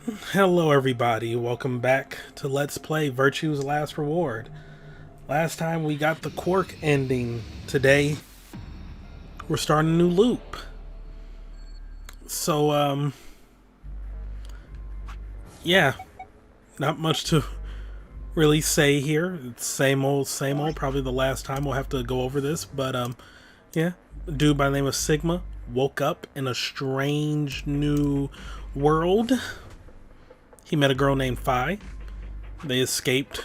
Hello everybody, welcome back to Let's Play Virtue's Last Reward. Last time we got the Quark ending. Today we're starting a new loop. So yeah, not much to really say here. It's same old, probably the last time we'll have to go over this, but yeah, a dude by the name of Sigma woke up in a strange new world. He met a girl named Phi. They escaped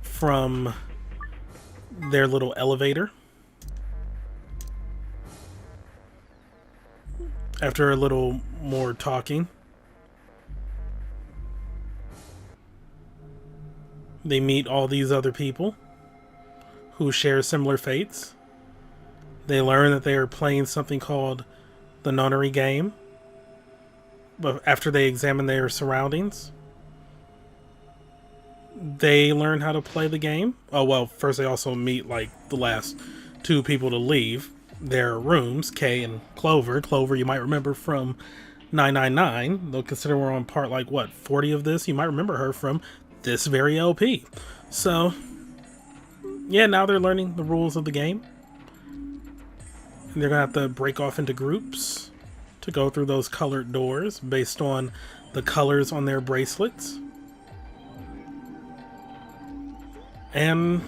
from their little elevator. After a little more talking, they meet all these other people who share similar fates. They learn that they are playing something called the Nonary game. But after they examine their surroundings, they learn how to play the game. Oh, well, first they also meet, like, the last two people to leave their rooms, Kay and Clover. Clover, you might remember from 999. Though consider we're on part, like, what, 40 of this? You might remember her from this very LP. So, yeah, now they're learning the rules of the game. And they're going to have to break off into groups to go through those colored doors based on the colors on their bracelets. And,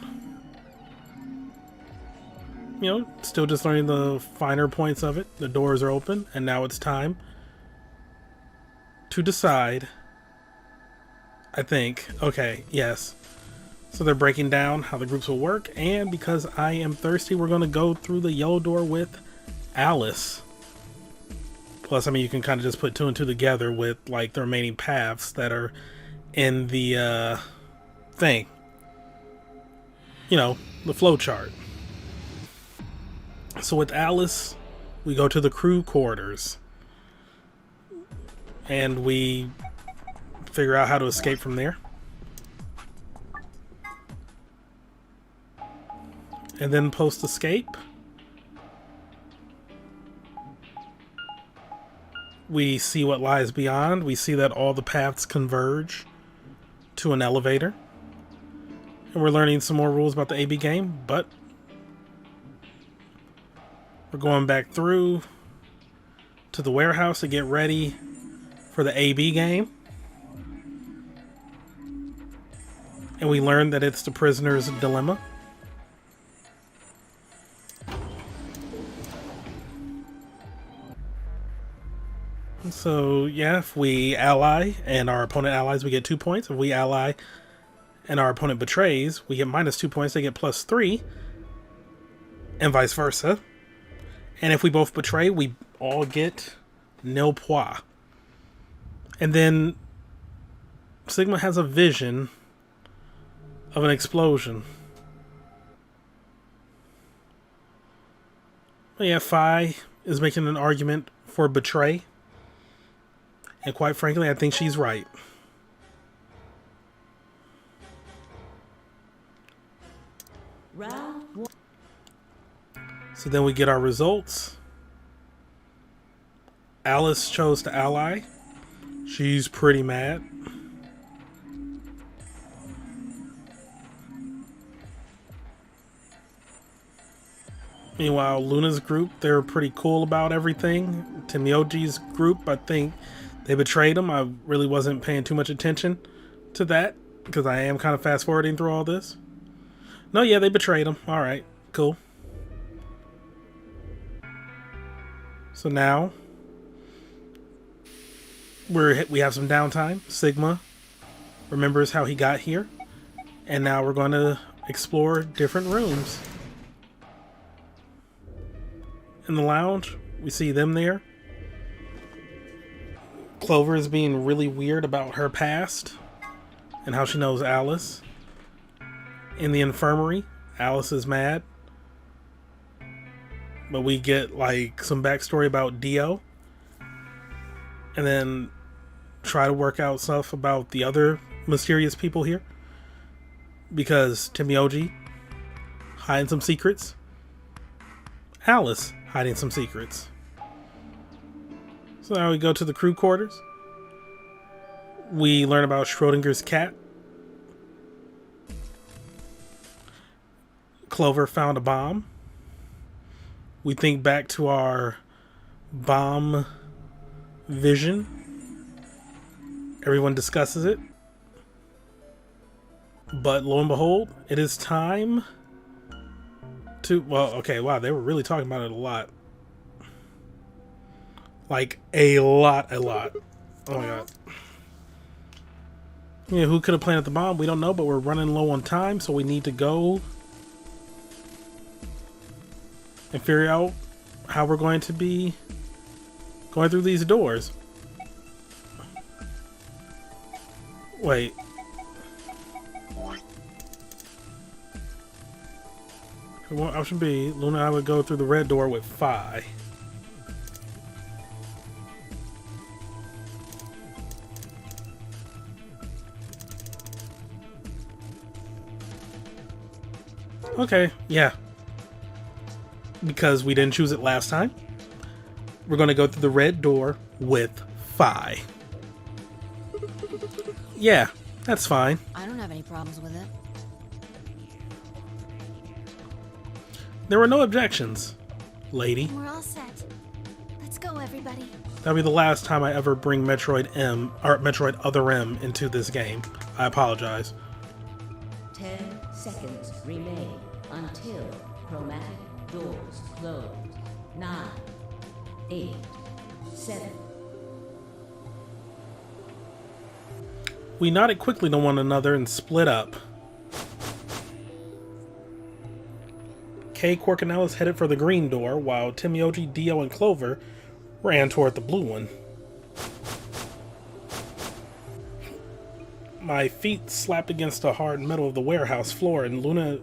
you know, still just learning the finer points of it. The doors are open, and now it's time to decide. I think, okay, yes. So they're breaking down how the groups will work, and because I am thirsty, we're going to go through the yellow door with Alice. Plus, I mean, you can kind of just put two and two together with, like, the remaining paths that are in the thing. You know, the flow chart. So with Alice, we go to the crew quarters. And we figure out how to escape from there. And then post-escape, we see what lies beyond. We see that all the paths converge to an elevator. And we're learning some more rules about the AB game, but we're going back through to the warehouse to get ready for the AB game. And we learn that it's the prisoner's dilemma. So, yeah, if we ally and our opponent allies, we get 2 points. If we ally and our opponent betrays, we get -2 points. They get +3. And vice versa. And if we both betray, we all get nil points. And then Sigma has a vision of an explosion. But yeah, Phi is making an argument for betray. And quite frankly, I think she's right. So then we get our results. Alice chose to ally. She's pretty mad. Meanwhile, Luna's group, they're pretty cool about everything. Timyoji's group, I think they betrayed him. I really wasn't paying too much attention to that because I am kind of fast forwarding through all this. No, yeah, they betrayed him. All right, cool. So now we have some downtime. Sigma remembers how he got here, and now we're going to explore different rooms. In the lounge, we see them there. Clover is being really weird about her past and how she knows Alice. In the infirmary, Alice is mad. But we get, like, some backstory about Dio. And then try to work out stuff about the other mysterious people here. Because Timyoji hiding some secrets. Alice hiding some secrets. So now we go to the crew quarters. We learn about Schrodinger's cat. Clover found a bomb. We think back to our bomb vision. Everyone discusses it. But lo and behold, it is time to... Well, okay, wow, they were really talking about it a lot. Like, a lot. Oh my god. Yeah, who could have planted the bomb? We don't know, but we're running low on time, so we need to go and figure out how we're going to be going through these doors. Wait. Option B, Luna and I would go through the red door with Phi. Okay, yeah. Because we didn't choose it last time, we're going to go through the red door with Phi. Yeah, that's fine. I don't have any problems with it. There were no objections, lady. We're all set. Let's go, everybody. That'll be the last time I ever bring Metroid M, or Metroid Other M, into this game. I apologize. 10 seconds remain until chromatic doors close. 9, 8, 7. We nodded quickly to one another and split up. Kay, Quark, and Alice headed for the green door, while Timioji, Dio, and Clover ran toward the blue one. My feet slapped against the hard metal of the warehouse floor, and Luna,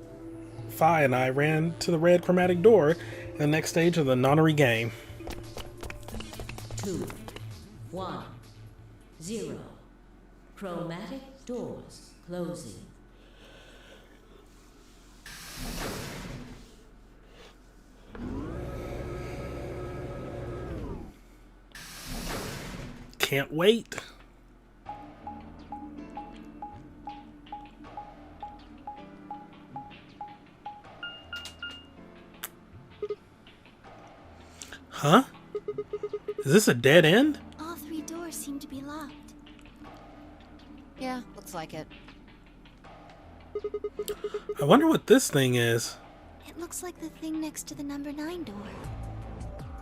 Phi, and I ran to the red chromatic door in the next stage of the nonary game. 2, 1, 0. Chromatic doors closing. Can't wait. Huh? Is this a dead end? All 3 doors seem to be locked. Yeah, looks like it. I wonder what this thing is. It looks like the thing next to the number 9 door.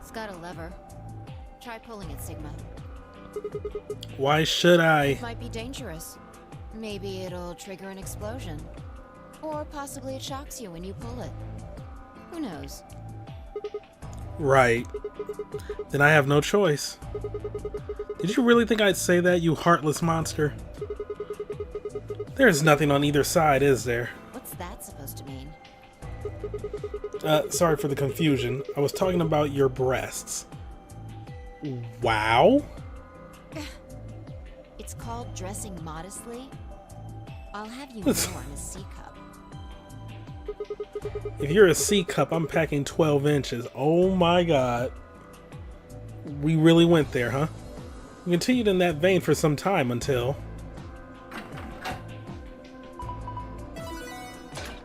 It's got a lever. Try pulling it, Sigma. Why should I? It might be dangerous. Maybe it'll trigger an explosion. Or possibly it shocks you when you pull it. Who knows? Right. Then I have no choice. Did you really think I'd say that, you heartless monster? There's nothing on either side, is there? What's that supposed to mean? Sorry for the confusion. I was talking about your breasts. Wow. It's called dressing modestly. I'll have you know I'm a C cup. If you're a C cup, I'm packing 12 inches. Oh my god. We really went there, huh? We continued in that vein for some time until...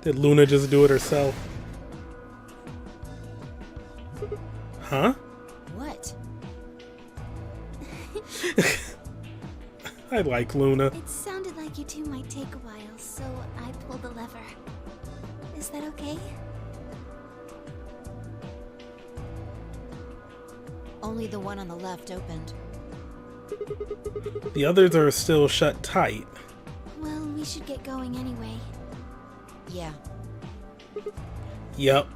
Did Luna just do it herself? Huh? What? I like Luna. It sounded like you two might take a while, so I pulled the lever. Is that okay? Only the one on the left opened. The others are still shut tight. Well, we should get going anyway. Yeah. Yep.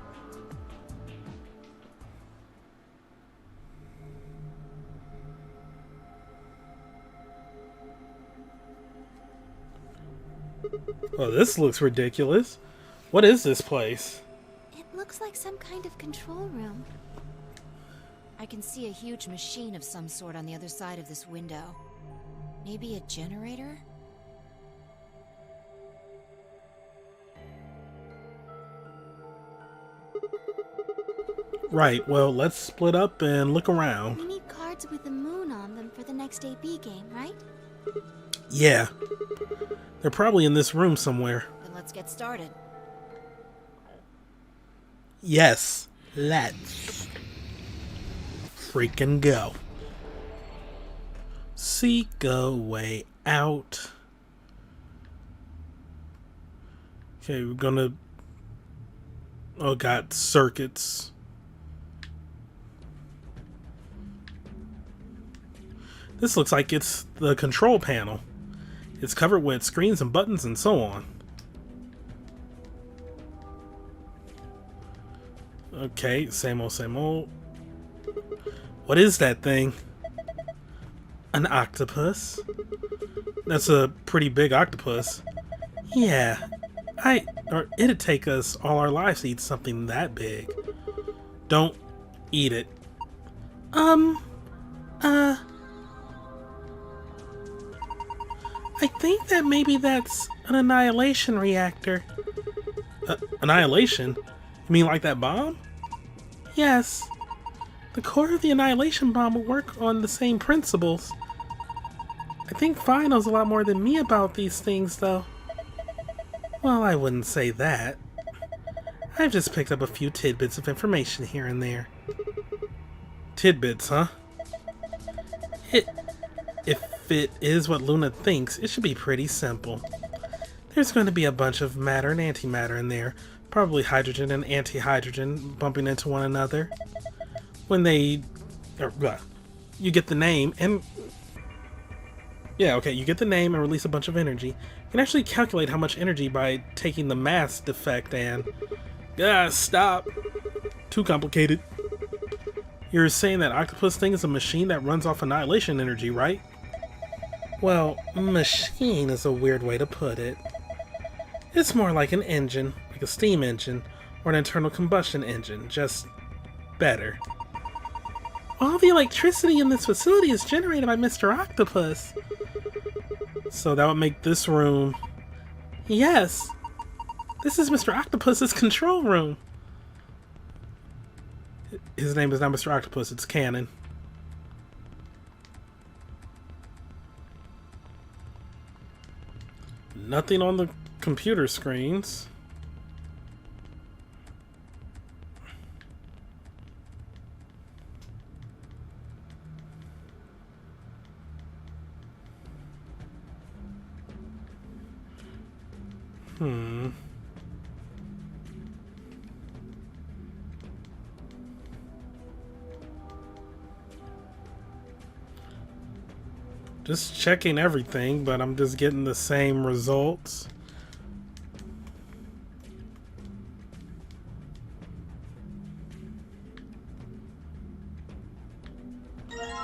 Oh, this looks ridiculous. What is this place? It looks like some kind of control room. I can see a huge machine of some sort on the other side of this window. Maybe a generator? Right, well, let's split up and look around. We need cards with the moon on them for the next AB game, right? Yeah. They're probably in this room somewhere. Then let's get started. Yes. Let's freaking go. Seek a way out. Okay, we're gonna... Oh god, circuits. This looks like it's the control panel. It's covered with screens and buttons and so on. Okay, same old, same old. What is that thing? An octopus? That's a pretty big octopus. Yeah, it'd take us all our lives to eat something that big. Don't eat it. I think that maybe that's an annihilation reactor. Annihilation? You mean like that bomb? Yes. The core of the annihilation bomb will work on the same principles. I think Fi knows a lot more than me about these things, though. Well, I wouldn't say that. I've just picked up a few tidbits of information here and there. Tidbits, huh? If it is what Luna thinks, it should be pretty simple. There's going to be a bunch of matter and antimatter in there. Probably hydrogen and antihydrogen bumping into one another. When they... you get the name and... Yeah, okay, you get the name and release a bunch of energy. You can actually calculate how much energy by taking the mass defect and... stop! Too complicated. You're saying that Octopus thing is a machine that runs off annihilation energy, right? Well, machine is a weird way to put it. It's more like an engine, like a steam engine, or an internal combustion engine, just better. All the electricity in this facility is generated by Mr. Octopus. So that would make this room... Yes! This is Mr. Octopus's control room. His name is not Mr. Octopus, it's canon. Nothing on the computer screens. Just checking everything, but I'm just getting the same results.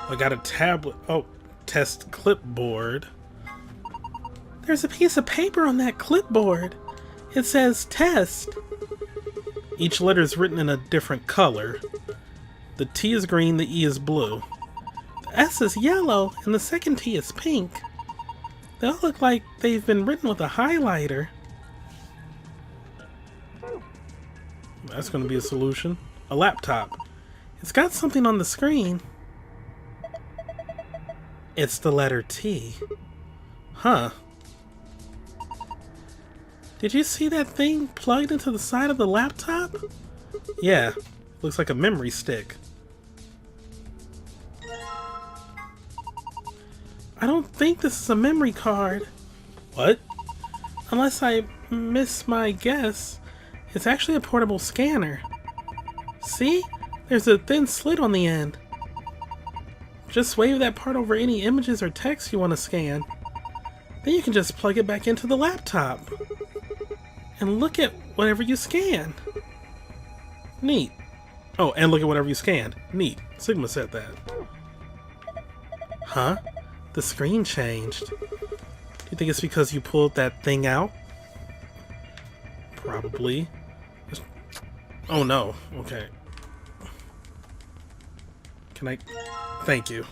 I got a tablet. Oh, test clipboard. There's a piece of paper on that clipboard. It says test. Each letter is written in a different color. The T is green, the E is blue. The S is yellow, and the second T is pink. They all look like they've been written with a highlighter. That's going to be a solution. A laptop. It's got something on the screen. It's the letter T. Huh. Did you see that thing plugged into the side of the laptop? Yeah, looks like a memory stick. I don't think this is a memory card. What? Unless I miss my guess, it's actually a portable scanner. See? There's a thin slit on the end. Just wave that part over any images or text you want to scan. Then you can just plug it back into the laptop. And look at whatever you scan. Neat. Oh, and look at whatever you scanned. Neat. Sigma said that. Huh? The screen changed. Do you think it's because you pulled that thing out? Probably. Oh no. Okay. Can I... Thank you.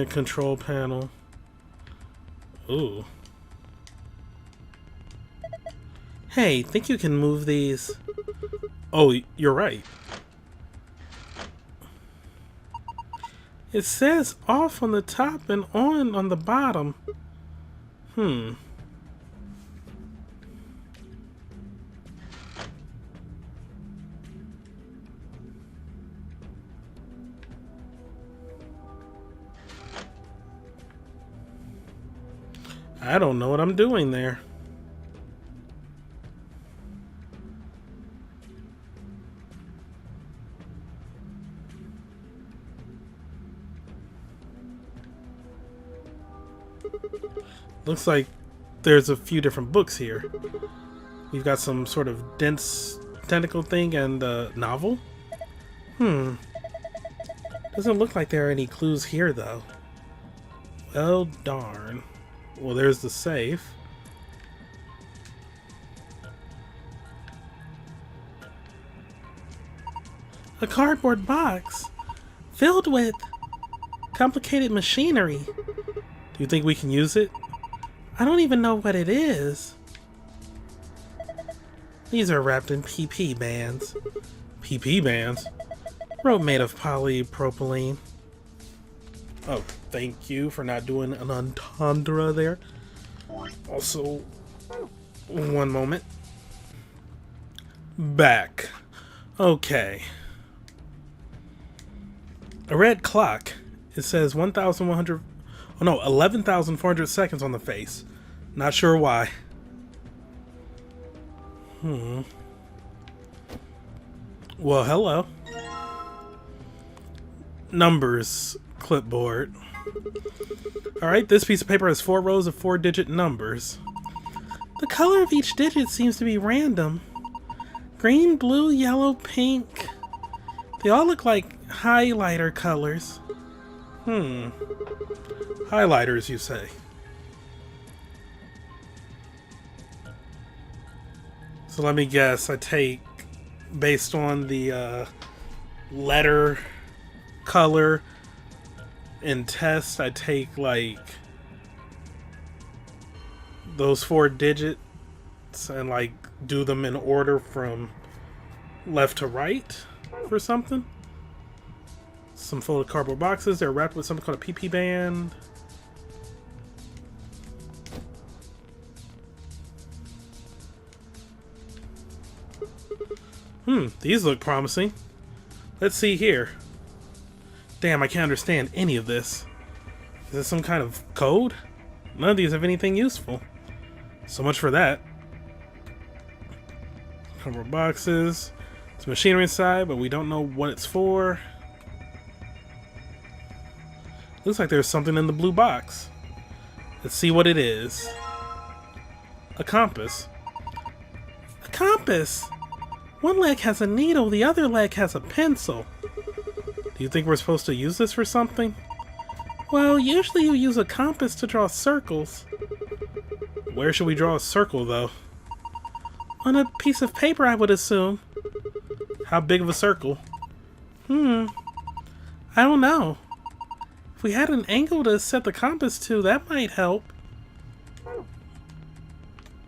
Control panel. Ooh. Hey, think you can move these? Oh, you're right. It says off on the top and on the bottom. I don't know what I'm doing there. Looks like there's a few different books here. We've got some sort of dense tentacle thing and a novel. Doesn't look like there are any clues here, though. Well, darn. Well, there's the safe. A cardboard box filled with complicated machinery. Do you think we can use it? I don't even know what it is. These are wrapped in PP bands. PP bands? Rope made of polypropylene. Oh, thank you for not doing an entendre there. Also, one moment. Back. Okay. A red clock. It says 1,100... Oh no, 11,400 seconds on the face. Not sure why. Well, hello. Numbers clipboard. Alright, this piece of paper has 4 rows of 4-digit numbers. The color of each digit seems to be random. Green, blue, yellow, pink. They all look like highlighter colors. Highlighters, you say? So let me guess, I take, based on the letter color in test, I take like those 4 digits and like do them in order from left to right for something. Some folded cardboard boxes, they're wrapped with something called a PP band. These look promising. Let's see here. Damn, I can't understand any of this. Is this some kind of code? None of these have anything useful. So much for that. Cardboard boxes. It's machinery inside, but we don't know what it's for. Looks like there's something in the blue box. Let's see what it is. A compass. A compass! One leg has a needle, the other leg has a pencil. Do you think we're supposed to use this for something? Well, usually you use a compass to draw circles. Where should we draw a circle, though? On a piece of paper, I would assume. How big of a circle? I don't know. If we had an angle to set the compass to, that might help.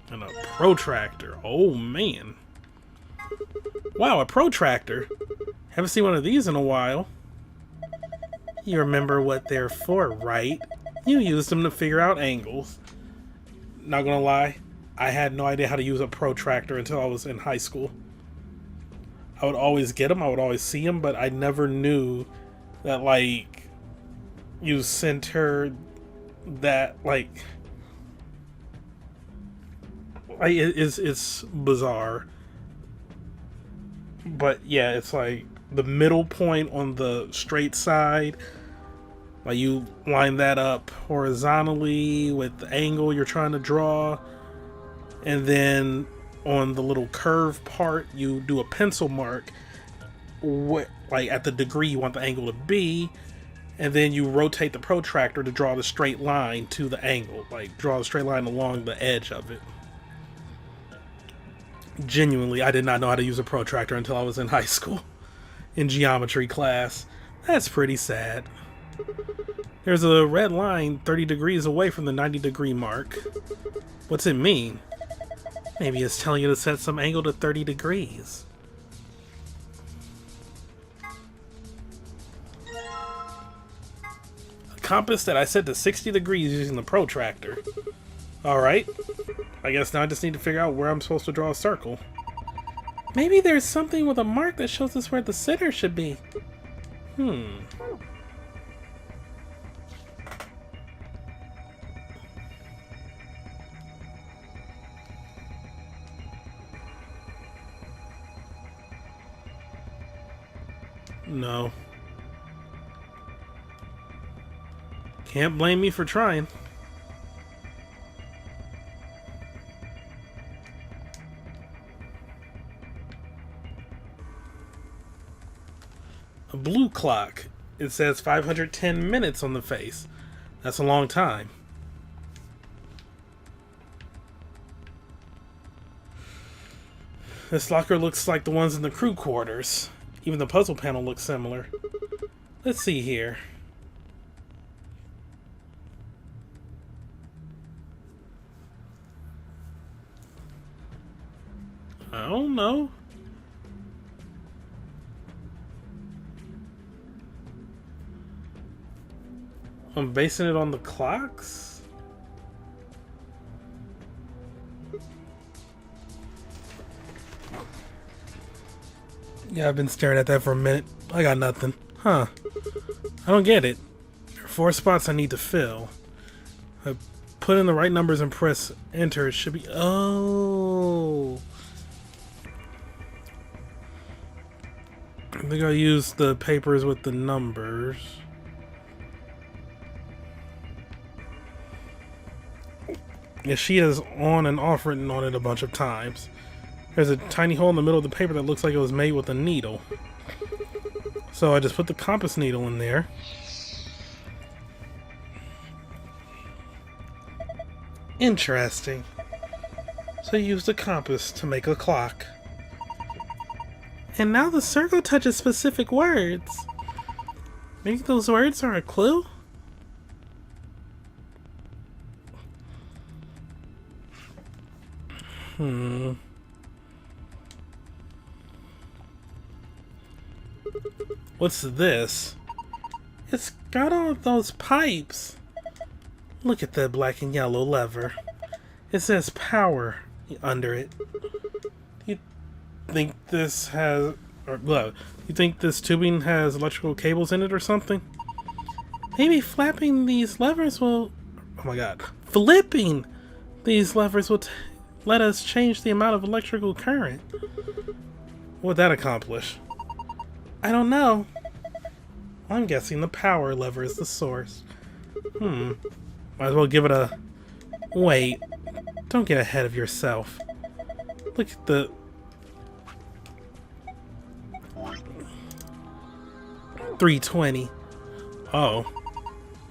And a protractor. Oh, man. Wow, a protractor. Haven't seen one of these in a while. You remember what they're for, right? You use them to figure out angles. Not gonna lie, I had no idea how to use a protractor until I was in high school. I would always get them, I would always see them, but I never knew that, like, you center that, like it's bizarre. But yeah, it's like the middle point on the straight side, like you line that up horizontally with the angle you're trying to draw, and then on the little curve part you do a pencil mark like at the degree you want the angle to be, and then you rotate the protractor to draw the straight line to the angle, like draw the straight line along the edge of it. Genuinely, I did not know how to use a protractor until I was in high school, in geometry class. That's pretty sad. There's a red line 30 degrees away from the 90-degree mark. What's it mean? Maybe it's telling you to set some angle to 30 degrees. compass that I set to 60 degrees using the protractor. Alright. I guess now I just need to figure out where I'm supposed to draw a circle. Maybe there's something with a mark that shows us where the center should be. No. Can't blame me for trying. A blue clock. It says 510 minutes on the face. That's a long time. This locker looks like the ones in the crew quarters. Even the puzzle panel looks similar. Let's see here. I don't know. I'm basing it on the clocks? Yeah, I've been staring at that for a minute. I got nothing. Huh. I don't get it. There are 4 spots I need to fill. I put in the right numbers and press enter. It should be... Oh! I think I'll use the papers with the numbers. Yeah, she has on and off written on it a bunch of times. There's a tiny hole in the middle of the paper that looks like it was made with a needle. So I just put the compass needle in there. Interesting. So I used the compass to make a clock. And now the circle touches specific words. Maybe those words are a clue? What's this? It's got all those pipes. Look at that black and yellow lever. It says power under it. You think this has... you think this tubing has electrical cables in it or something? Maybe flapping these levers will... Oh my god. Flipping these levers will let us change the amount of electrical current. What would that accomplish? I don't know. I'm guessing the power lever is the source. Might as well give it a... Wait. Don't get ahead of yourself. Look at the... $3.20. Oh.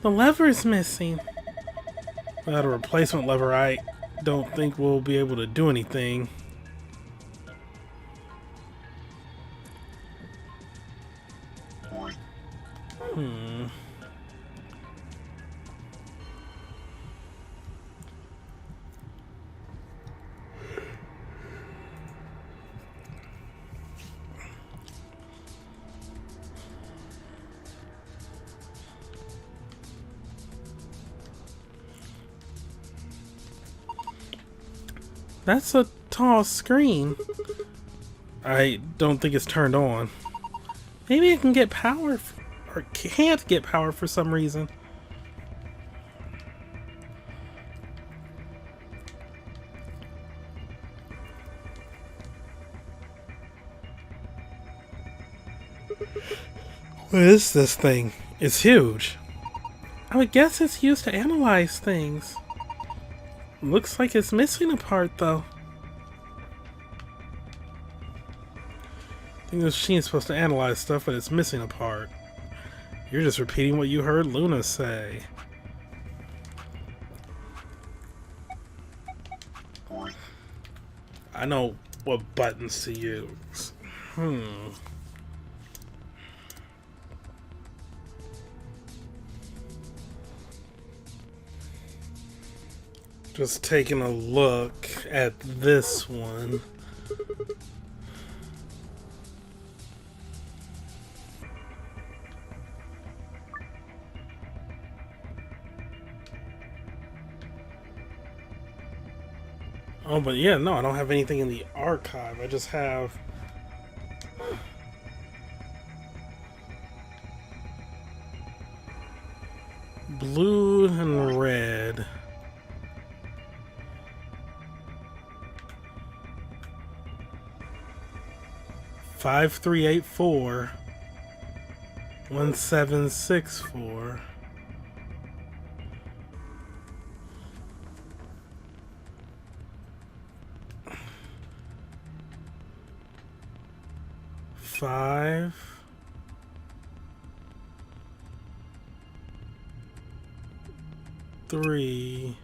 The lever's missing. Without a replacement lever, I don't think we'll be able to do anything. That's a tall screen. I don't think it's turned on. Maybe it can get power, or can't get power for some reason. What is this thing? It's huge. I would guess it's used to analyze things. Looks like it's missing a part, though. I think this machine's supposed to analyze stuff, but it's missing a part. You're just repeating what you heard Luna say. I know what buttons to use. Just taking a look at this one. Oh, but yeah, no, I don't have anything in the archive. I just have... blue and red. Five, 3, 8, 4. 1, 7, 6, 4. Five. Three.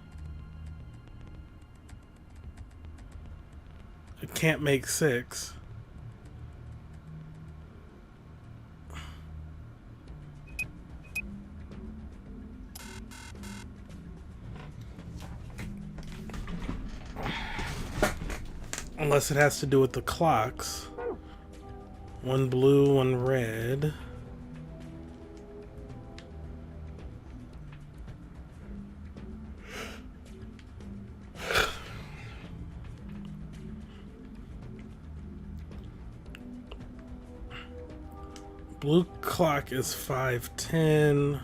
I can't make 6. Unless it has to do with the clocks. 1 blue, 1 red. Blue clock is 510.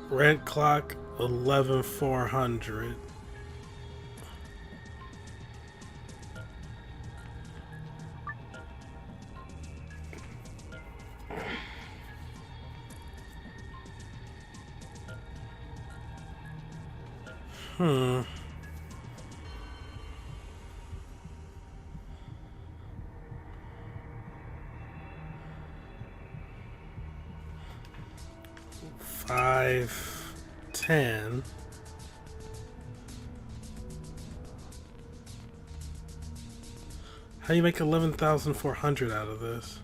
Red clock 11400. Hmm. Five, 10. How do you make 11,400 out of this?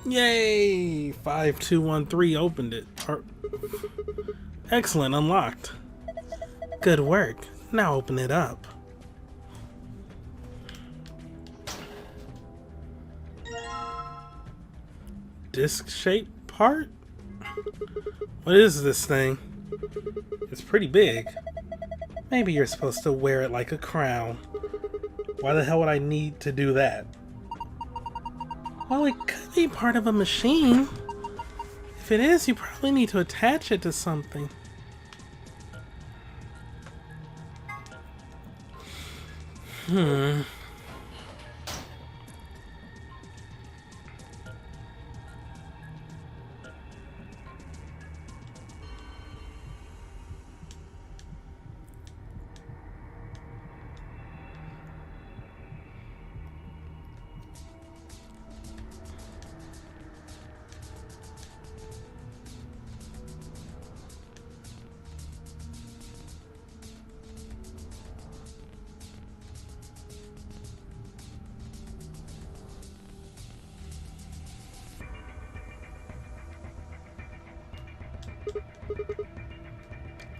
Yay! 5213 opened it. Excellent, unlocked. Good work. Now open it up. Disc-shaped part? What is this thing? It's pretty big. Maybe you're supposed to wear it like a crown. Why the hell would I need to do that? Well, it could be part of a machine. If it is, you probably need to attach it to something.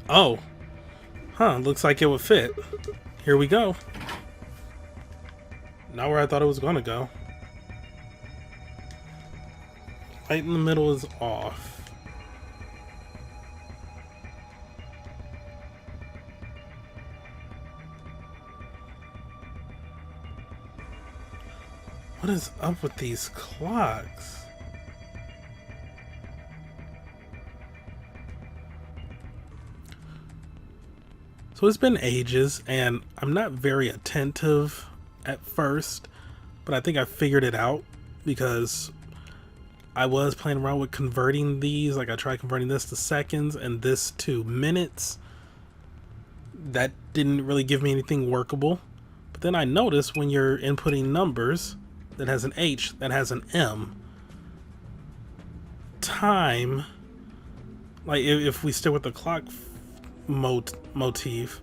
Oh. Huh, looks like it would fit. Here we go. not where I thought it was gonna go. Right in the middle is off. What is up with these clocks? So it's been ages, and I'm not very attentive at first, but I think I figured it out because I was playing around with converting these. Like, I tried converting this to seconds and this to minutes. That didn't really give me anything workable. But then I noticed when you're inputting numbers that has an H, that has an M, time, like if we stick with the clock motif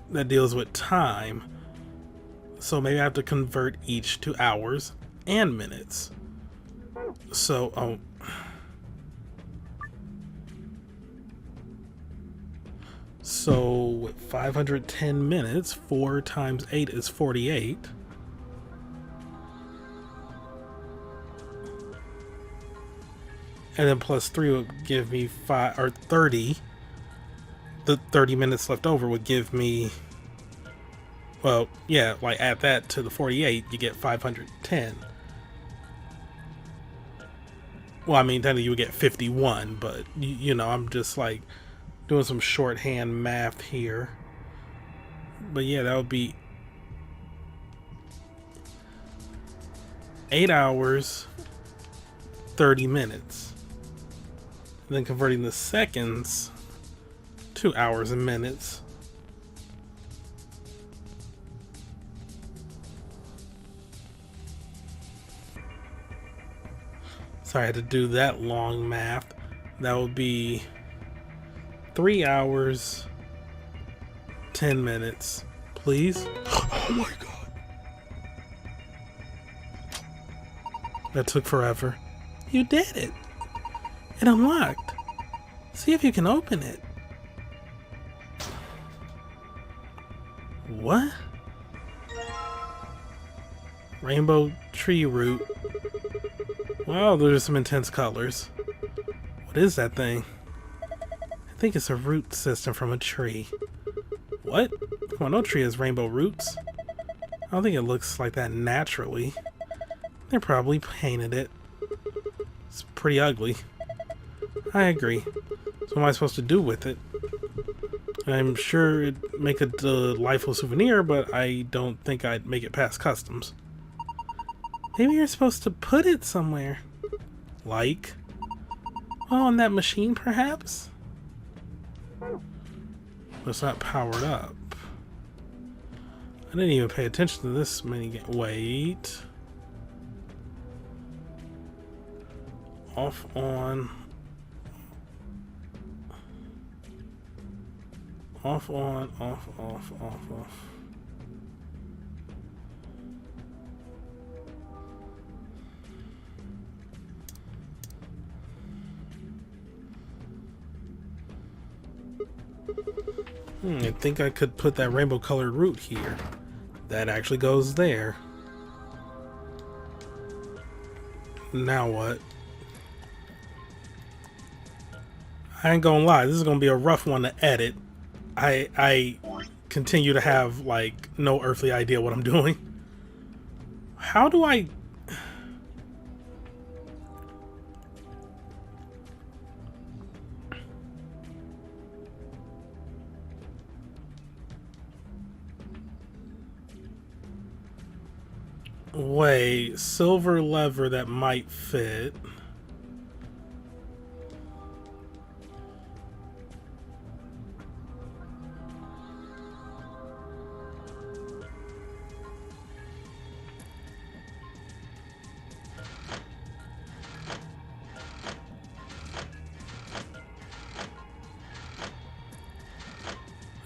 that deals with time, so maybe I have to convert each to hours and minutes. So so with 510 minutes, 4 times 8 is 48. And then plus 3 would give me 5 or 30. The 30 minutes left over would give me, well, yeah, like add that to the 48, you get 510. Well, I mean, then you would get 51, but you know, I'm just like doing some shorthand math here. But yeah, that would be 8 hours, 30 minutes. And then converting the seconds to hours and minutes. Sorry, I had to do that long math. That would be 3 hours, 10 minutes, please. Oh my god. That took forever. You did it. It unlocked. See if you can open it. What? Rainbow tree root. Wow, those are some intense colors. What is that thing? I think it's a root system from a tree. What? Come on, no tree has rainbow roots. I don't think it looks like that naturally. They probably painted it. It's pretty ugly. I agree. So what am I supposed to do with it? I'm sure it'd make a delightful souvenir, but I don't think I'd make it past customs. Maybe you're supposed to put it somewhere. Like? Oh, on that machine, perhaps? But it's not powered up. I didn't even pay attention to this many. Wait. Off, on. Off, on, off, off, off, off. I think I could put that rainbow colored root here. That actually goes there. Now what? I ain't gonna lie, this is gonna be a rough one to edit. I continue to have like no earthly idea what I'm doing. How do I... Wait, silver lever that might fit.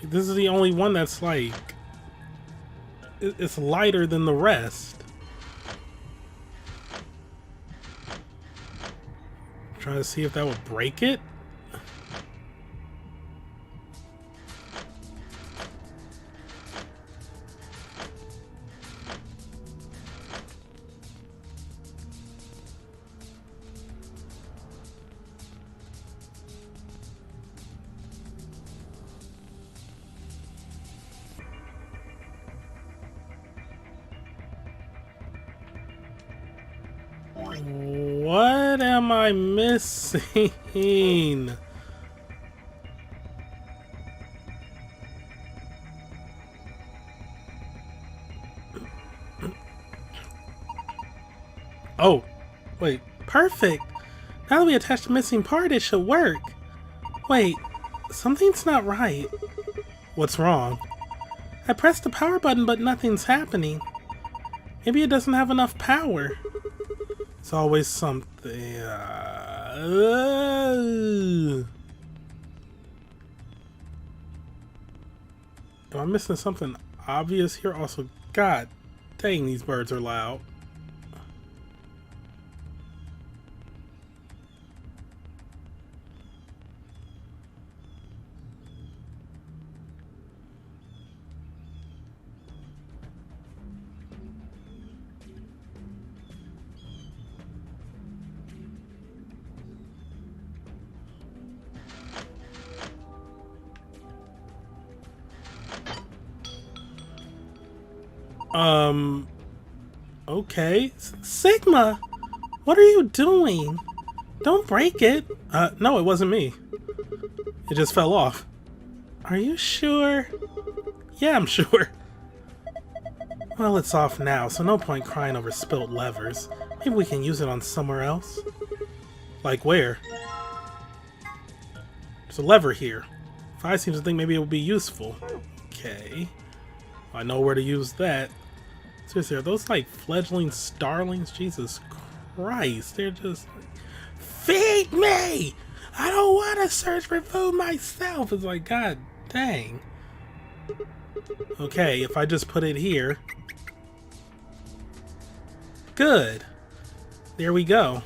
This is the only one that's like... It's lighter than the rest. Trying to see if that would break it. What am I missing? Oh, wait, perfect. Now that we attached the missing part, it should work. Wait, something's not right. What's wrong? I pressed the power button, but nothing's happening. Maybe it doesn't have enough power. It's always something. Am I missing something obvious here? Also, god dang, these birds are loud. Okay. Sigma! What are you doing? Don't break it. No, it wasn't me. It just fell off. Are you sure? Yeah, I'm sure. Well, it's off now, so no point crying over spilt levers. Maybe we can use it on somewhere else. Like where? There's a lever here. Fi seems to think maybe it would be useful. Okay. I know where to use that. Seriously, are those like fledgling starlings? Jesus Christ, they're just like, feed me! I don't want to search for food myself. It's like, god dang. Okay, if I just put it here. Good. There we go.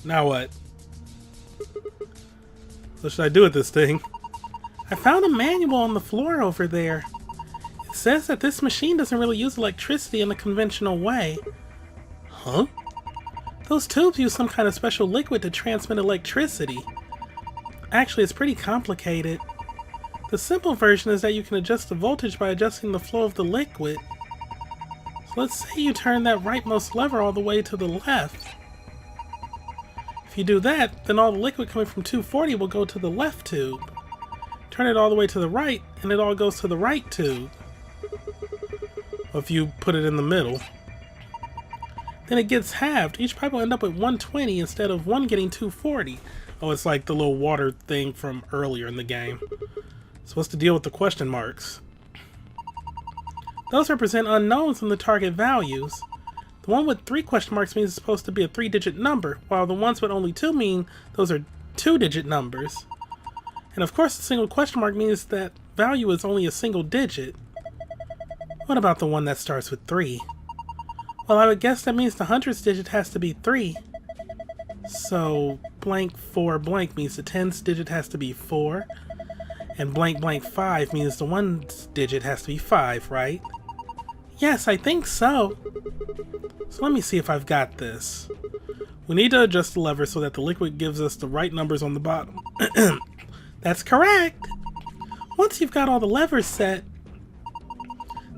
Now what? What should I do with this thing? I found a manual on the floor over there. It says that this machine doesn't really use electricity in the conventional way. Huh? Those tubes use some kind of special liquid to transmit electricity. Actually, it's pretty complicated. The simple version is that you can adjust the voltage by adjusting the flow of the liquid. So let's say you turn that rightmost lever all the way to the left. If you do that, then all the liquid coming from 240 will go to the left tube. Turn it all the way to the right, and it all goes to the right tube. Or if you put it in the middle. Then it gets halved. Each pipe will end up with 120 instead of one getting 240. Oh, it's like the little water thing from earlier in the game. So what's the deal with the question marks? Those represent unknowns in the target values. The one with 3 question marks means it's supposed to be a 3-digit number, while the ones with only 2 mean those are 2-digit numbers. And of course, a single question mark means that value is only a single digit. What about the one that starts with 3? Well, I would guess that means the hundredths digit has to be 3. So, blank 4 blank means the tens digit has to be 4. And blank blank 5 means the ones digit has to be 5, right? Yes, I think so. So let me see if I've got this. We need to adjust the lever so that the liquid gives us the right numbers on the bottom. That's correct. Once you've got all the levers set,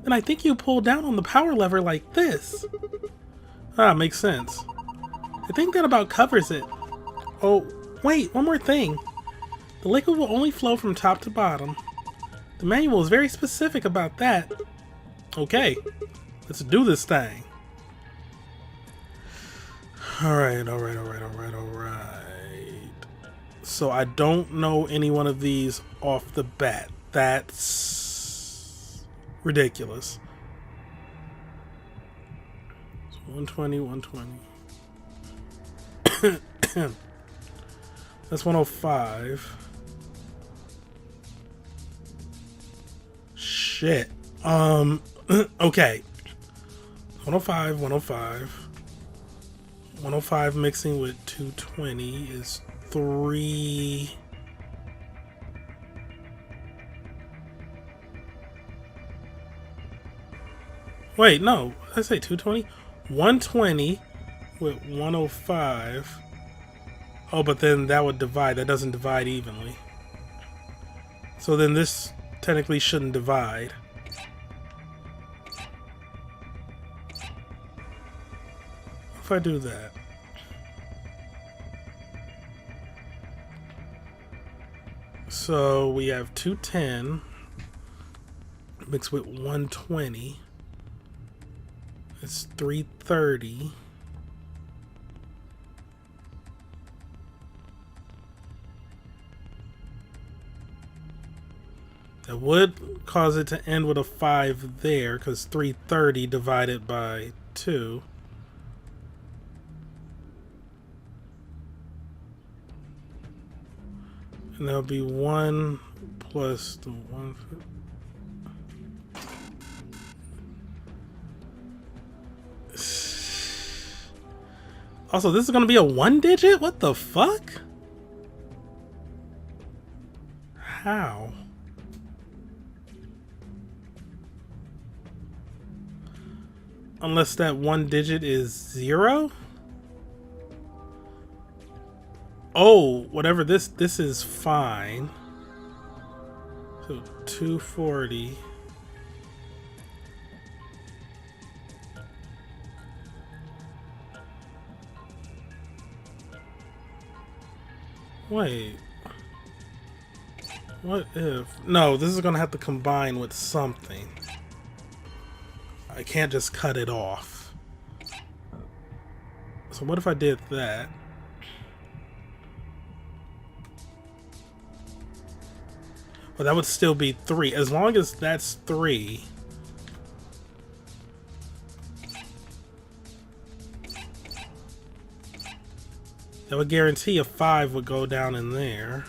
then I think you pull down on the power lever like this. Ah, makes sense. I think that about covers it. Oh, wait, one more thing. The liquid will only flow from top to bottom. The manual is very specific about that. Okay, let's do this thing. Alright. So I don't know any one of these off the bat. That's ridiculous. So 120, 120. That's 105. Shit. Okay. 105, 105. 105 mixing with 220 is 3. Wait, no. Did I say 220? 120 with 105. Oh, but then that would divide. That doesn't divide evenly. So then this technically shouldn't divide. if I do that? So we have 210 mixed with 120. It's 330. That would cause it to end with a 5 there, because 330 divided by 2. And that'll be 1 plus the 1. Also, this is going to be a 1 digit? What the fuck? How? Unless that 1 digit is 0? Oh, whatever this is fine. So 240. Wait. What if... No, this is going to have to combine with something. I can't just cut it off. So what if I did that? Well, that would still be 3. As long as that's 3. That would guarantee a 5 would go down in there.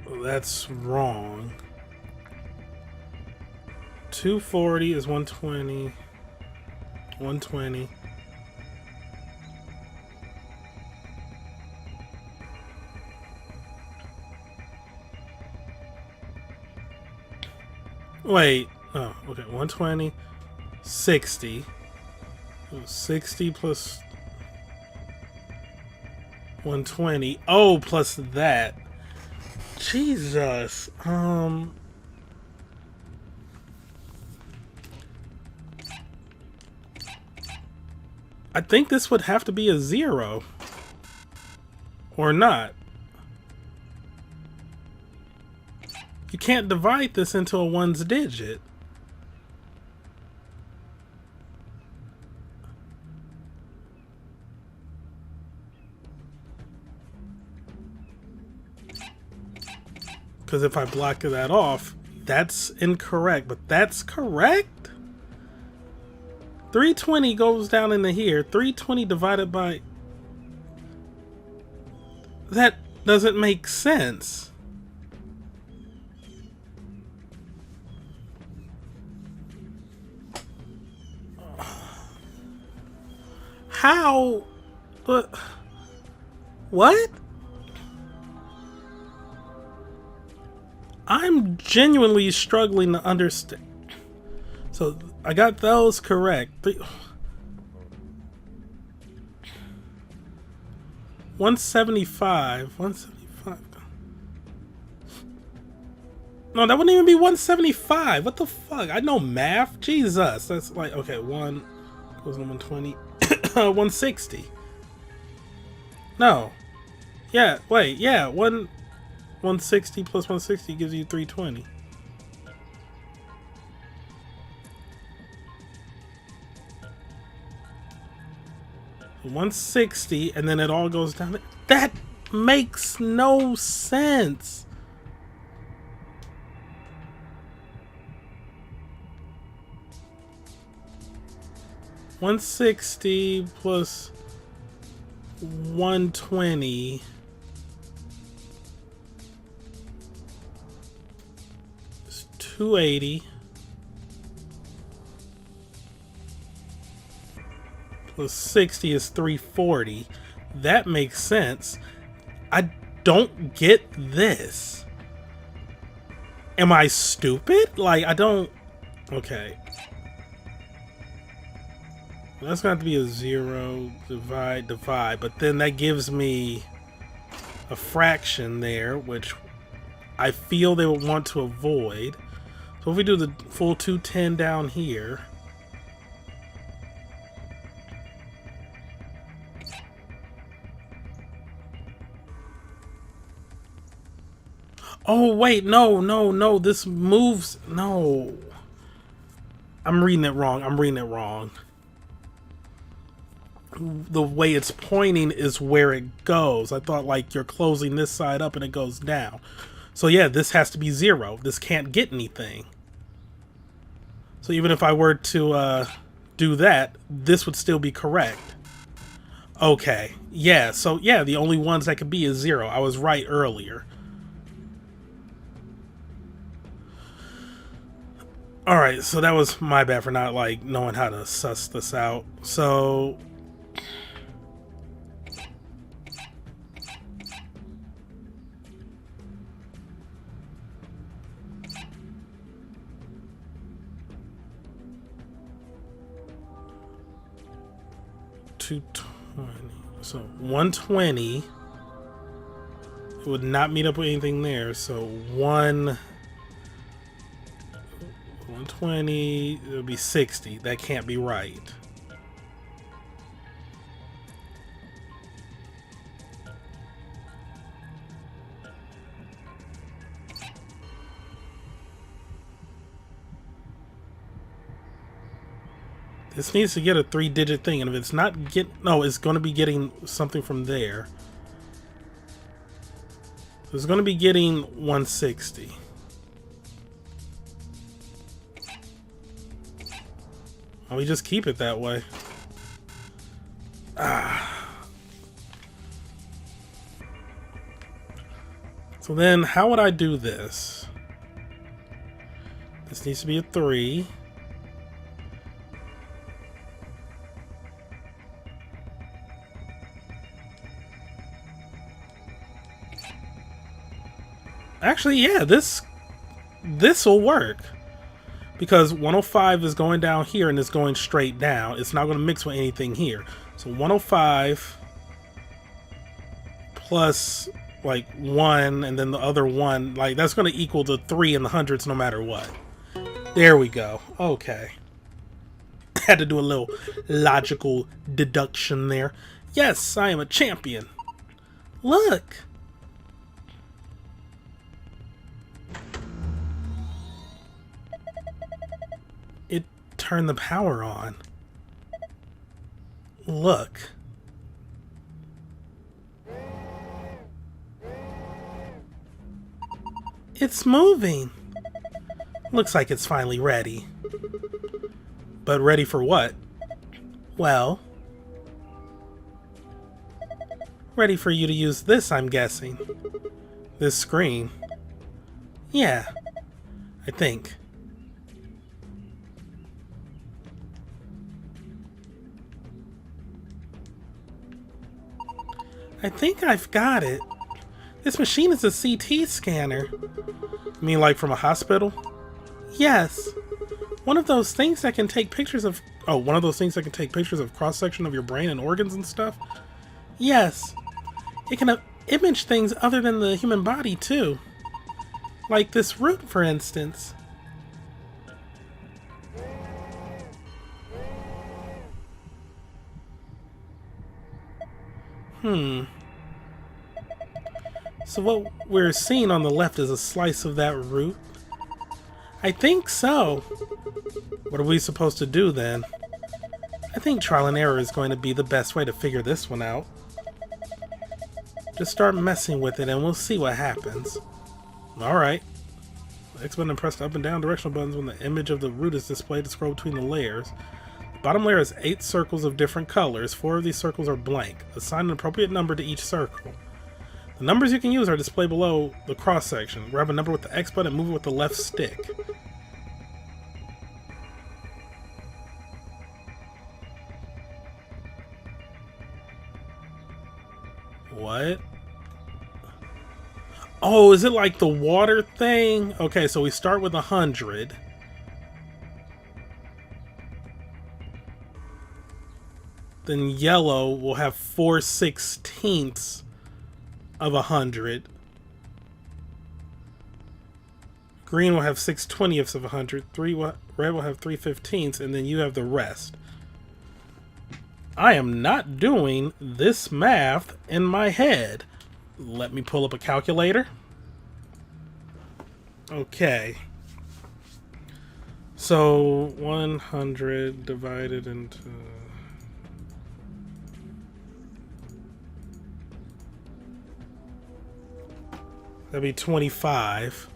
Well, that's wrong. 240 is 120. 120. Wait. Oh, okay. 120. 60. 60 plus 120. Oh, plus that. Jesus. I think this would have to be a 0. Or not. You can't divide this into a 1's digit. Because if I block that off, that's incorrect. But that's correct? 320 goes down into here. 320 divided by... That doesn't make sense. How? What? I'm genuinely struggling to understand. So I got those correct. 175. 175. No, that wouldn't even be 175. What the fuck? I know math. Jesus. That's like, okay, 1 goes to 120. 160. No. Yeah, wait, yeah, 160 plus 160 gives you 320. $160, and then it all goes down. That makes no sense. $160 plus 120 is 280 plus 60 is 340. That makes sense. I don't get this. Am I stupid? Like, I don't... Okay. That's going to be a 0, divide, but then that gives me a fraction there, which I feel they would want to avoid. So if we do the full 210 down here. Oh, wait, no, this moves, no. I'm reading it wrong. The way it's pointing is where it goes. I thought like you're closing this side up and it goes down. So yeah, this has to be 0. This can't get anything. So even if I were to do that, this would still be correct. Okay, yeah, so yeah, the only ones that could be is 0. I was right earlier. Alright, so that was my bad for not, like, knowing how to suss this out. So... So 120 it would not meet up with anything there. So 120 it would be 60. That can't be right. This needs to get a 3-digit thing, and if it's not no, it's going to be getting something from there. It's going to be getting 160. Well, we just keep it that way. So then, how would I do this? This needs to be a 3. Actually, yeah, this will work. Because 105 is going down here and it's going straight down. It's not going to mix with anything here. So 105 plus like 1 and then the other 1, like that's going to equal the 3 in the hundreds no matter what. There we go. Okay. Had to do a little logical deduction there. Yes, I am a champion. Look. It turned the power on. Look. It's moving. Looks like it's finally ready. But ready for what? Well, ready for you to use this, I'm guessing. This screen. Yeah, I think. I think I've got it. This machine is a CT scanner. You mean like from a hospital? Yes. One of those things that can take pictures of... Oh, one of those things that can take pictures of cross-section of your brain and organs and stuff? Yes. It can image things other than the human body, too. Like this root, for instance. So what we're seeing on the left is a slice of that root? I think so. What are we supposed to do then? I think trial and error is going to be the best way to figure this one out. Just start messing with it and we'll see what happens. Alright. X button and press the up and down directional buttons when the image of the root is displayed to scroll between the layers. The bottom layer has 8 circles of different colors. 4 of these circles are blank. Assign an appropriate number to each circle. The numbers you can use are displayed below the cross section. Grab a number with the X button and move it with the left stick. What? Oh, is it like the water thing? Okay, so we start with 100. Then yellow will have 4/16 of 100. Green will have 6/20ths of 100. Red will have 3/15ths, and then you have the rest. I am not doing this math in my head. Let me pull up a calculator. Okay. So 100 divided into... That'd be 25.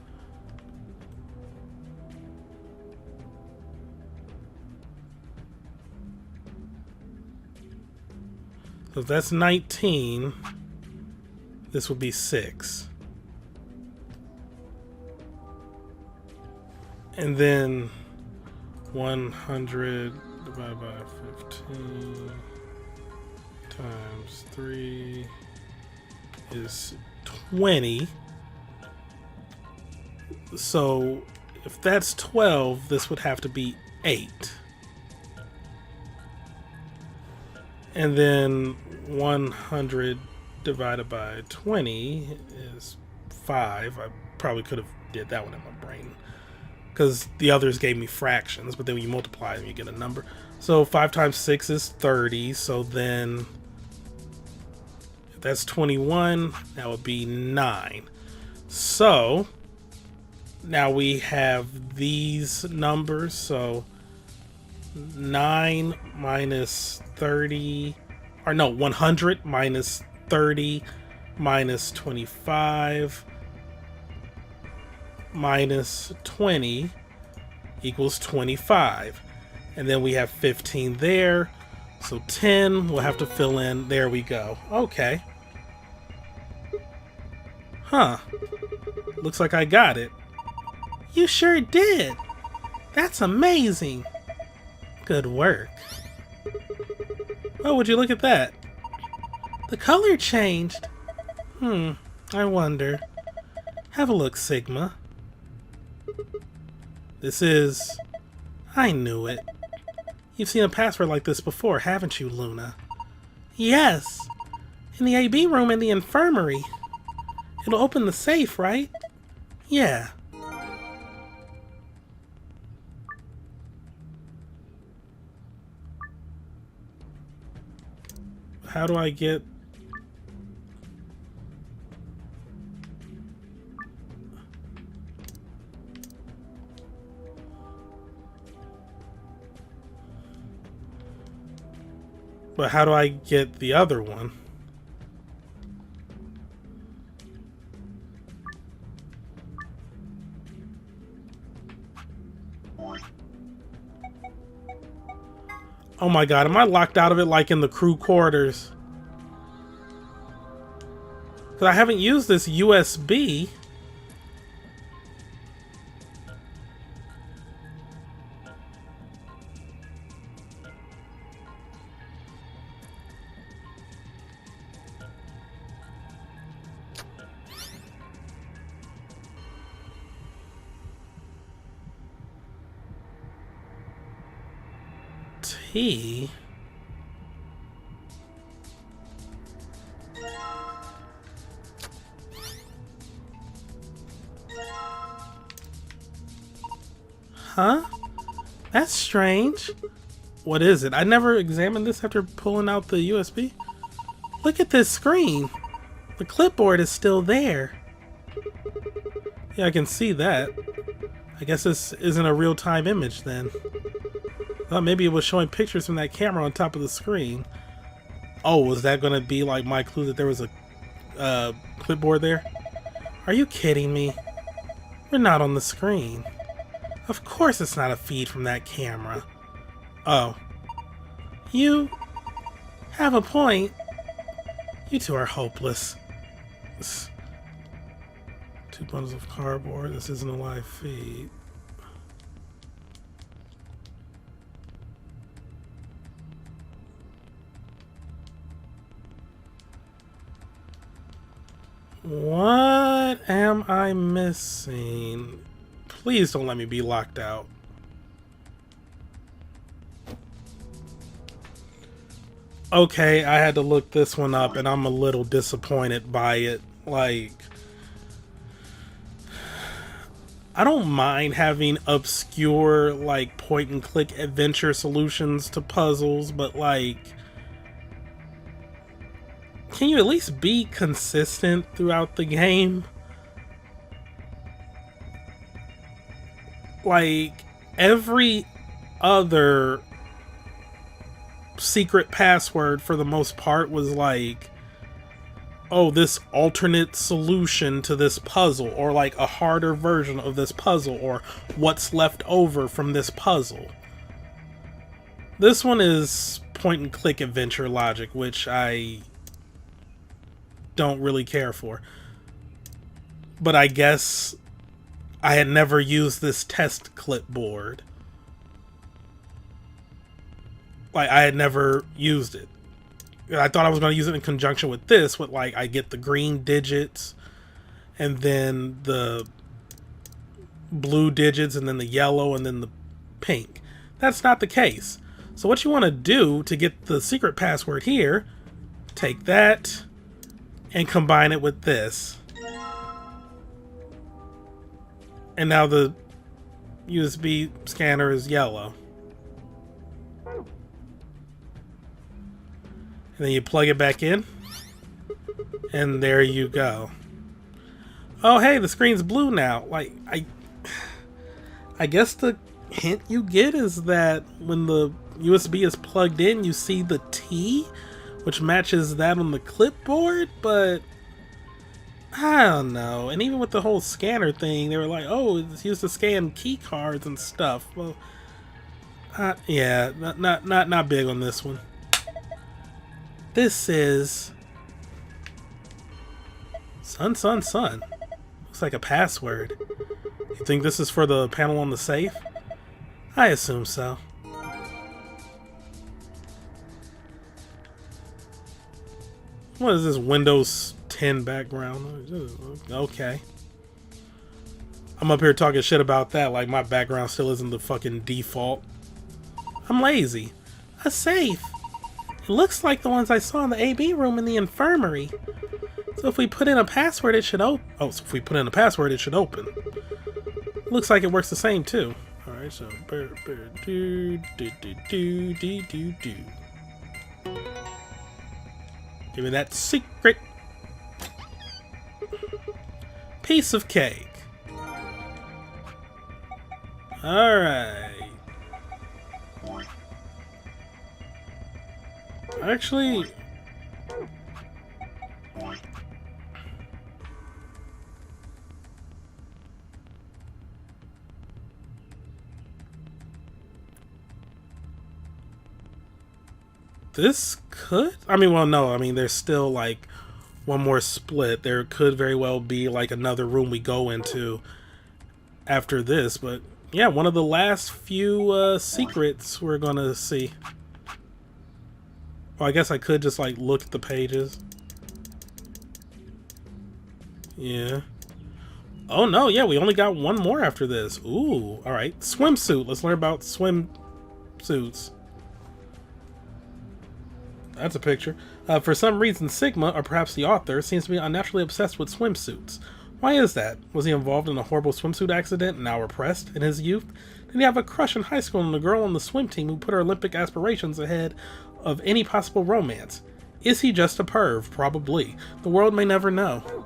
So if that's 19, this would be 6. And then 100 divided by 15 times 3 is 20. So if that's 12, this would have to be 8. And then 100 divided by 20 is 5. I probably could have did that one in my brain, because the others gave me fractions, but then when you multiply them, you get a number. So 5 times 6 is 30. So then if that's 21, that would be 9. So now we have these numbers. So 9 minus 30, or no, 100 minus 30 minus 25 minus 20 equals 25. And then we have 15 there. So 10 we'll have to fill in. There we go. Okay. Huh. Looks like I got it. You sure did. That's amazing. Good work. Oh, would you look at that? The color changed. I wonder. Have a look, Sigma. This is... I knew it. You've seen a password like this before, haven't you, Luna? Yes. In the AB room in the infirmary. It'll open the safe, right? Yeah. How do I get... But how do I get the other one? Oh my god, am I locked out of it like in the crew quarters? Because I haven't used this USB. T. Huh? That's strange. What is it? I never examined this after pulling out the USB. Look at this screen. The clipboard is still there. Yeah, I can see that. I guess this isn't a real-time image then. Thought maybe it was showing pictures from that camera on top of the screen. Oh, was that going to be like my clue that there was a clipboard there? Are you kidding me? We're not on the screen. Of course it's not a feed from that camera. Oh. You have a point. You two are hopeless. 2 bundles of cardboard. This isn't a live feed. What am I missing? Please don't let me be locked out. Okay, I had to look this one up and I'm a little disappointed by it. Like, I don't mind having obscure, like, point-and-click adventure solutions to puzzles, but, like, can you at least be consistent throughout the game? Like, every other secret password, for the most part, was like, oh, this alternate solution to this puzzle, or like a harder version of this puzzle, or what's left over from this puzzle. This one is point and click adventure logic, which I don't really care for. But I guess I had never used this test clipboard. Like, I had never used it. I thought I was going to use it in conjunction with this, with like, I get the green digits, and then the blue digits, and then the yellow, and then the pink. That's not the case. So what you want to do to get the secret password here, take that, and combine it with this. And now the USB scanner is yellow. And then you plug it back in, and there you go. Oh, hey, the screen's blue now. Like, I guess the hint you get is that when the USB is plugged in, you see the T, which matches that on the clipboard, but I don't know. And even with the whole scanner thing, they were like, oh, it's used to scan key cards and stuff. Well, yeah, not big on this one. This is Sun. Looks like a password. You think this is for the panel on the safe? I assume so. What is this Windows 10 background? Okay. I'm up here talking shit about that like my background still isn't the fucking default. I'm lazy. A safe. It looks like the ones I saw in the AB room in the infirmary. So if we put in a password, it should open. Oh, so if we put in a password, it should open. Looks like it works the same too. All right, so give me that secret piece of cake. All right. Actually, this could, I mean, well, no, I mean, there's still like one more split. There could very well be like another room we go into after this, but yeah, one of the last few secrets we're gonna see. Well, I guess I could just like look at the pages. Yeah. Oh no, yeah, we only got one more after this. Ooh, alright. Swimsuit. Let's learn about swimsuits. That's a picture. For some reason, Sigma, or perhaps the author, seems to be unnaturally obsessed with swimsuits. Why is that? Was he involved in a horrible swimsuit accident and now repressed in his youth? Did he have a crush in high school on the girl on the swim team who put her Olympic aspirations ahead of any possible romance? Is he just a perv? Probably. The world may never know.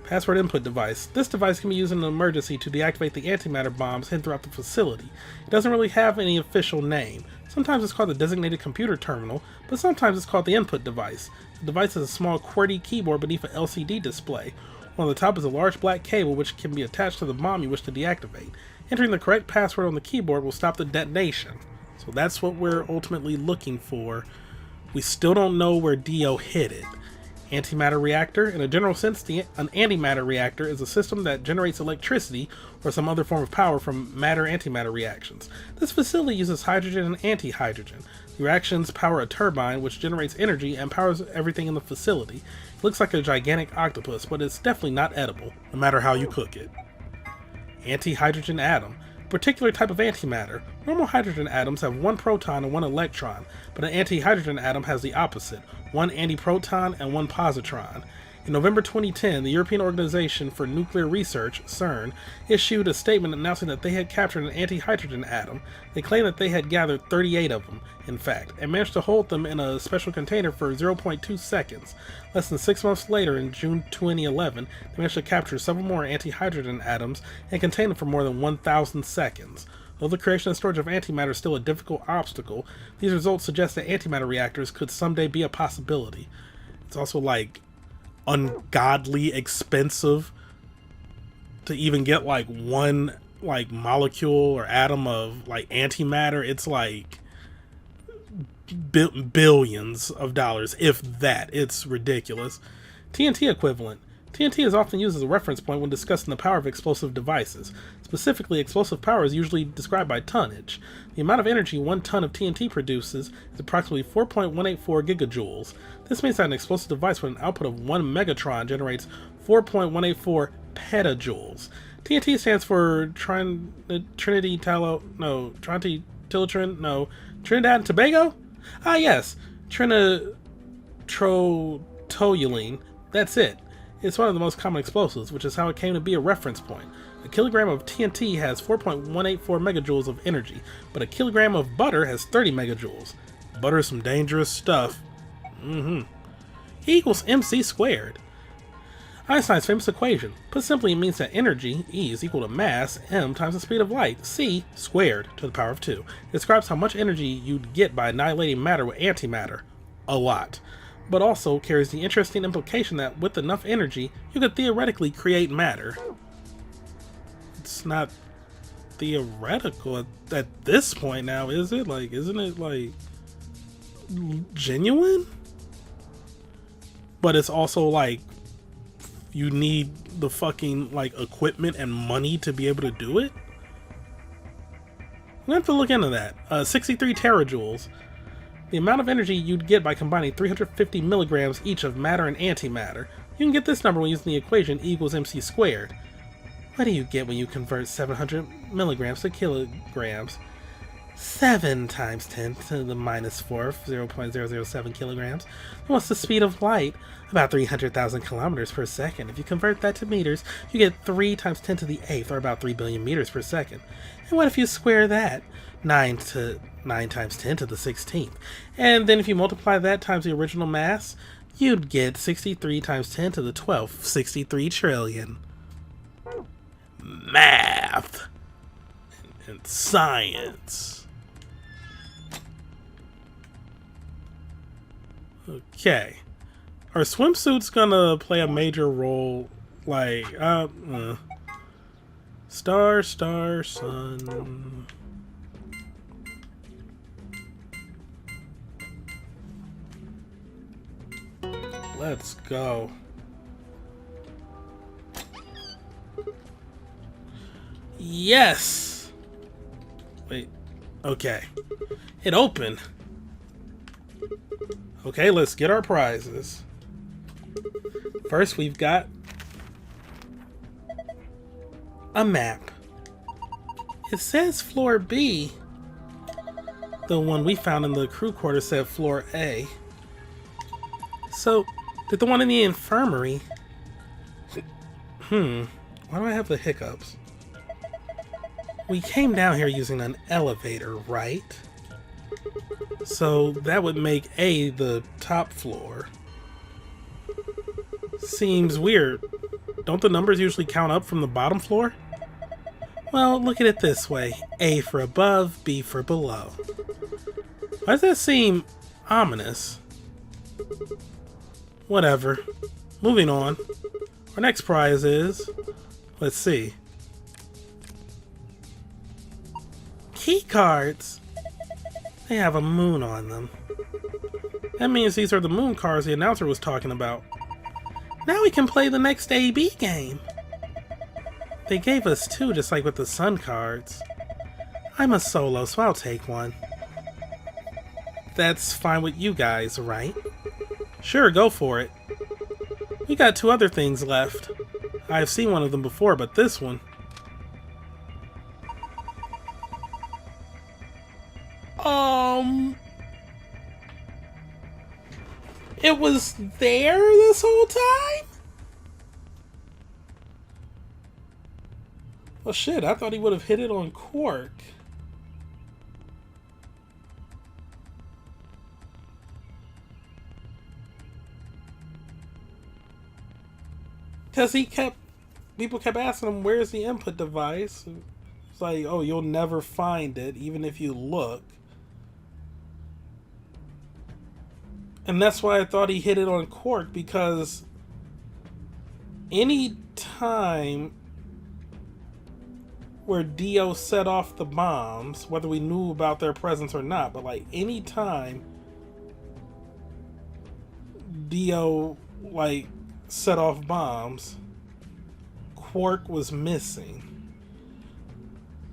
Password input device. This device can be used in an emergency to deactivate the antimatter bombs hidden throughout the facility. It doesn't really have any official name. Sometimes it's called the designated computer terminal, but sometimes it's called the input device. The device is a small QWERTY keyboard beneath an LCD display. On the top is a large black cable which can be attached to the bomb you wish to deactivate. Entering the correct password on the keyboard will stop the detonation. So that's what we're ultimately looking for. We still don't know where Dio hid it. Antimatter reactor. In a general sense, an antimatter reactor is a system that generates electricity or some other form of power from matter-antimatter reactions. This facility uses hydrogen and antihydrogen. The reactions power a turbine which generates energy and powers everything in the facility. It looks like a gigantic octopus, but it's definitely not edible, no matter how you cook it. Antihydrogen atom. A particular type of antimatter. Normal hydrogen atoms have one proton and one electron, but an antihydrogen atom has the opposite, one antiproton and one positron. In November 2010, the European Organization for Nuclear Research, CERN, issued a statement announcing that they had captured an anti-hydrogen atom. They claimed that they had gathered 38 of them, in fact, and managed to hold them in a special container for 0.2 seconds. Less than 6 months later, in June 2011, they managed to capture several more anti-hydrogen atoms and contain them for more than 1,000 seconds. Though the creation and storage of antimatter is still a difficult obstacle, these results suggest that antimatter reactors could someday be a possibility. It's also like ungodly expensive to even get like one like molecule or atom of like antimatter. It's like billions of dollars, if that. It's ridiculous. Tnt Equivalent. TNT is often used as a reference point when discussing the power of explosive devices. Specifically, explosive power is usually described by tonnage. The amount of energy 1 ton of TNT produces is approximately 4.184 gigajoules. This means that an explosive device with an output of 1 megatron generates 4.184 petajoules. TNT stands for Trinidad and Tobago? Ah yes, trinitrotoluene. That's it. It's one of the most common explosives, which is how it came to be a reference point. A kilogram of TNT has 4.184 megajoules of energy, but a kilogram of butter has 30 megajoules. Butter is some dangerous stuff. E equals mc squared. Einstein's famous equation. Put simply, it means that energy, E, is equal to mass, m, times the speed of light, c, squared to the power of 2. It describes how much energy you'd get by annihilating matter with antimatter. A lot. But also carries the interesting implication that with enough energy, you could theoretically create matter. It's not theoretical at this point now, is it? Like, isn't it like genuine? But it's also like you need the fucking like equipment and money to be able to do it. I'm gonna have to look into that. 63 terajoules. The amount of energy you'd get by combining 350 milligrams each of matter and antimatter. You can get this number when using the equation E equals mc squared. What do you get when you convert 700 milligrams to kilograms? 7 times 10 to the minus 4th, 0.007 kilograms. What's the speed of light? About 300,000 kilometers per second. If you convert that to meters, you get 3 times 10 to the 8th, or about 3 billion meters per second. And what if you square that? 9 times 10 to the 16th. And then if you multiply that times the original mass, you'd get 63 times 10 to the 12th, 63 trillion. Math and science. Okay. Are swimsuits gonna play a major role? Like, star, sun. Let's go. Yes! Wait. Okay. It opened. Okay, let's get our prizes. First, we've got a map. It says floor B. The one we found in the crew quarters said floor A. So, did the one in the infirmary... Why do I have the hiccups? We came down here using an elevator, right? So that would make A the top floor. Seems weird. Don't the numbers usually count up from the bottom floor? Well, look at it this way. A for above, B for below. Why does that seem ominous? Whatever. Moving on. Our next prize is... Let's see. Key cards! They have a moon on them. That means these are the moon cards the announcer was talking about. Now we can play the next AB game. They gave us 2 just like with the sun cards. I'm a solo, so I'll take one. That's fine with you guys, right? Sure, go for it. We got 2 other things left. I've seen one of them before, but this one... It was there this whole time? Oh shit, I thought he would have hit it on Quark. Because people kept asking him, where's the input device? It's like, oh, you'll never find it, even if you look. And that's why I thought he hit it on Quark, because any time where Dio set off the bombs, whether we knew about their presence or not, but like any time Dio like set off bombs, Quark was missing.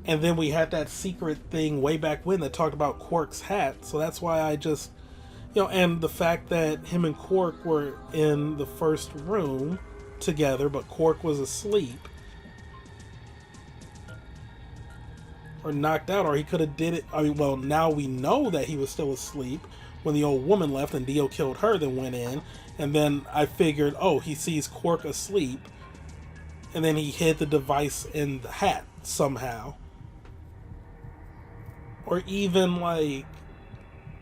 And then we had that secret thing way back when that talked about Quark's hat, so that's why I just, you know, and the fact that him and Quark were in the first room together, but Quark was asleep or knocked out, or he could have did it. I mean, well, now we know that he was still asleep when the old woman left and Dio killed her, then went in, and then I figured, oh, he sees Quark asleep, and then he hid the device in the hat somehow, or even like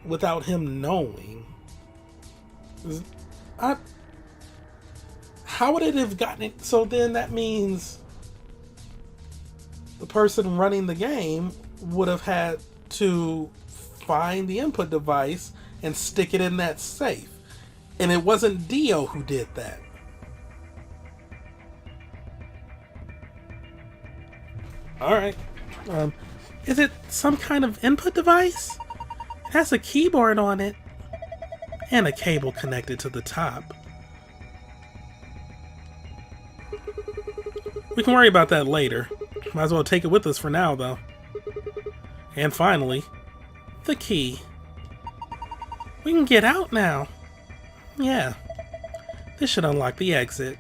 without him knowing. How would it have gotten it? So then that means the person running the game would have had to find the input device and stick it in that safe. And it wasn't Dio who did that. Alright. Is it some kind of input device? It has a keyboard on it. And a cable connected to the top. We can worry about that later. Might as well take it with us for now, though. And finally, the key. We can get out now. Yeah. This should unlock the exit.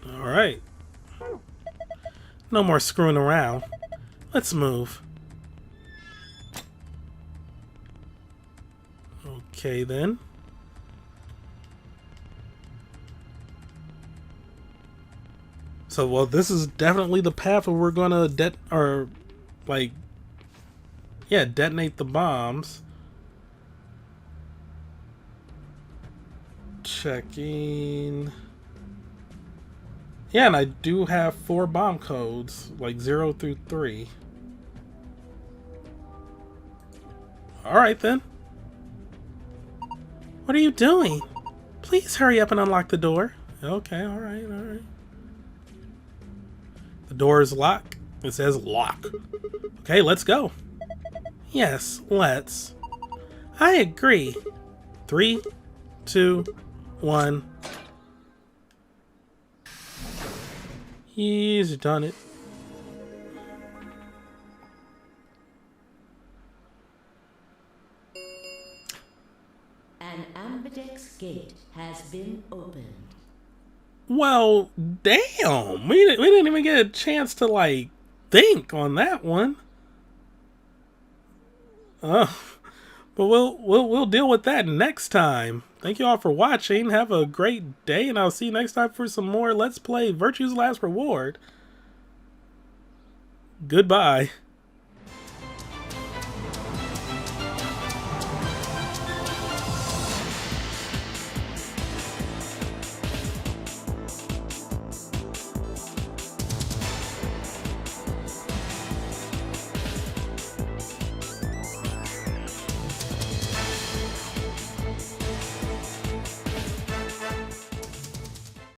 Alright. No more screwing around. Let's move. Okay, then. So, well, this is definitely the path where we're gonna detonate the bombs. Checking. Yeah, and I do have 4 bomb codes, like 0 through 3. Alright then. What are you doing? Please hurry up and unlock the door. Okay, alright. The door is locked. It says lock. Okay, let's go. Yes, let's. I agree. 3, 2, 1. He's done it. An ambidex gate has been opened. Well, damn. We didn't even get a chance to like think on that one. But we'll deal with that next time. Thank you all for watching. Have a great day, and I'll see you next time for some more Let's Play Virtue's Last Reward. Goodbye.